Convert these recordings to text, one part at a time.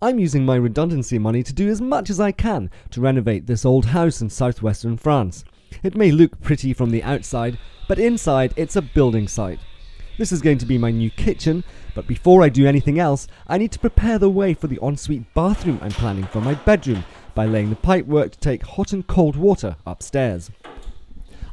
I'm using my redundancy money to do as much as I can to renovate this old house in southwestern France. It may look pretty from the outside, but inside it's a building site. This is going to be my new kitchen, but before I do anything else, I need to prepare the way for the ensuite bathroom I'm planning for my bedroom by laying the pipework to take hot and cold water upstairs.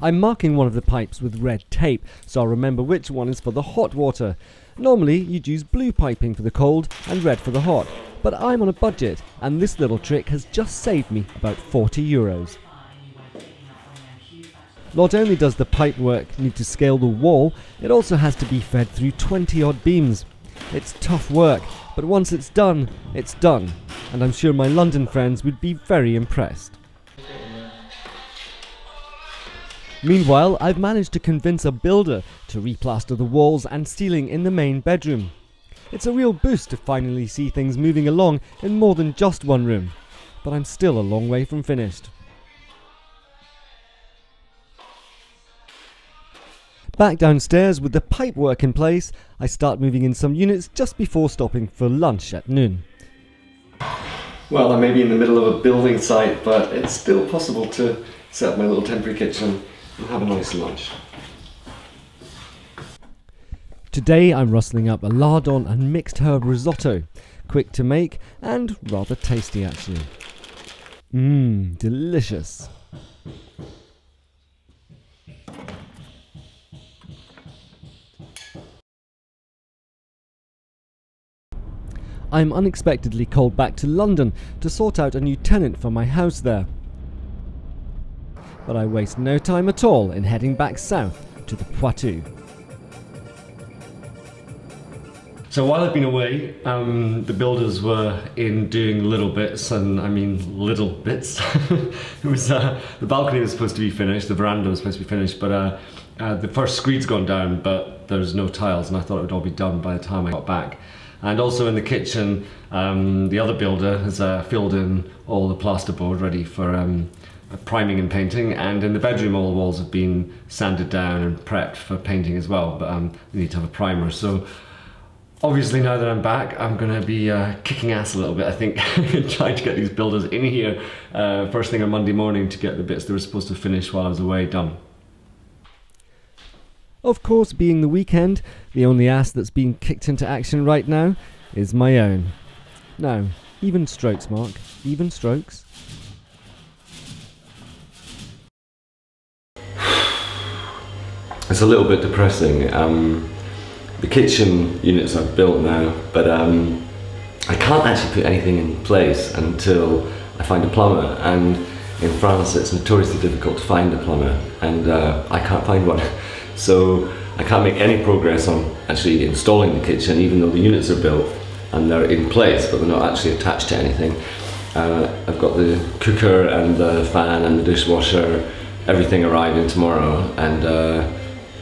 I'm marking one of the pipes with red tape, so I'll remember which one is for the hot water. Normally you'd use blue piping for the cold and red for the hot, but I'm on a budget and this little trick has just saved me about €40. Not only does the pipework need to scale the wall, it also has to be fed through 20 odd beams. It's tough work, but once it's done, and I'm sure my London friends would be very impressed. Meanwhile, I've managed to convince a builder to replaster the walls and ceiling in the main bedroom. It's a real boost to finally see things moving along in more than just one room, but I'm still a long way from finished. Back downstairs with the pipework in place, I start moving in some units just before stopping for lunch at noon. Well, I may be in the middle of a building site, but it's still possible to set up my little temporary kitchen and have a nice lunch. Today I'm rustling up a lardon and mixed herb risotto, quick to make and rather tasty actually. Delicious. I'm unexpectedly called back to London to sort out a new tenant for my house there. But I waste no time at all in heading back south to the Poitou. So while I've been away, the builders were in doing little bits, and I mean little bits. It was the balcony was supposed to be finished, the veranda was supposed to be finished, but the first screed's gone down, but there's no tiles, and I thought it would all be done by the time I got back. And also in the kitchen, the other builder has filled in all the plasterboard ready for priming and painting, and in the bedroom all the walls have been sanded down and prepped for painting as well, but we need to have a primer. So obviously now that I'm back, I'm going to be kicking ass a little bit, I think, trying to get these builders in here first thing on Monday morning to get the bits they were supposed to finish while I was away done. Of course, being the weekend, the only ass that's being kicked into action right now is my own. Now, even strokes, Mark, even strokes. It's a little bit depressing. The kitchen units are built now, but I can't actually put anything in place until I find a plumber, and in France it's notoriously difficult to find a plumber, and I can't find one. So I can't make any progress on actually installing the kitchen, even though the units are built and they're in place, but they're not actually attached to anything. I've got the cooker and the fan and the dishwasher, everything arriving tomorrow, and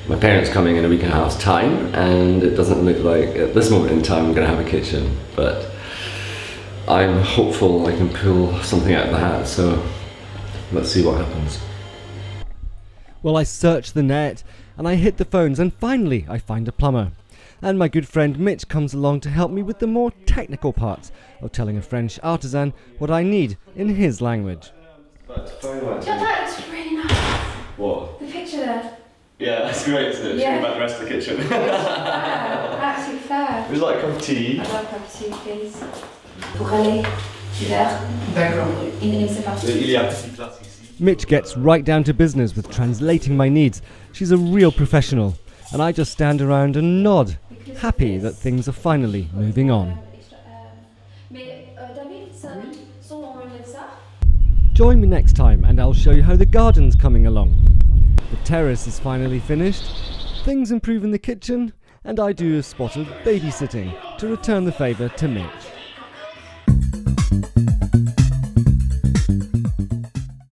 my parents coming in a week and a half's time, and it doesn't look like at this moment in time I'm going to have a kitchen, but I'm hopeful I can pull something out of the hat, so let's see what happens. Well, I search the net and I hit the phones, and finally I find a plumber. And my good friend Mitch comes along to help me with the more technical parts of telling a French artisan what I need in his language. That looks really nice. What? The picture there. Yeah, that's great, isn't it? Yeah. About the rest of the kitchen. It's fair, absolutely fair. Would you like a cup of tea? I'd like a cup of tea, please. Pour aller, l'hiver. D'accord. Evening, c'est parti. Mitch gets right down to business with translating my needs. She's a real professional, and I just stand around and nod, happy that things are finally moving on. Join me next time and I'll show you how the garden's coming along. The terrace is finally finished, things improve in the kitchen, and I do a spot of babysitting to return the favour to Mitch.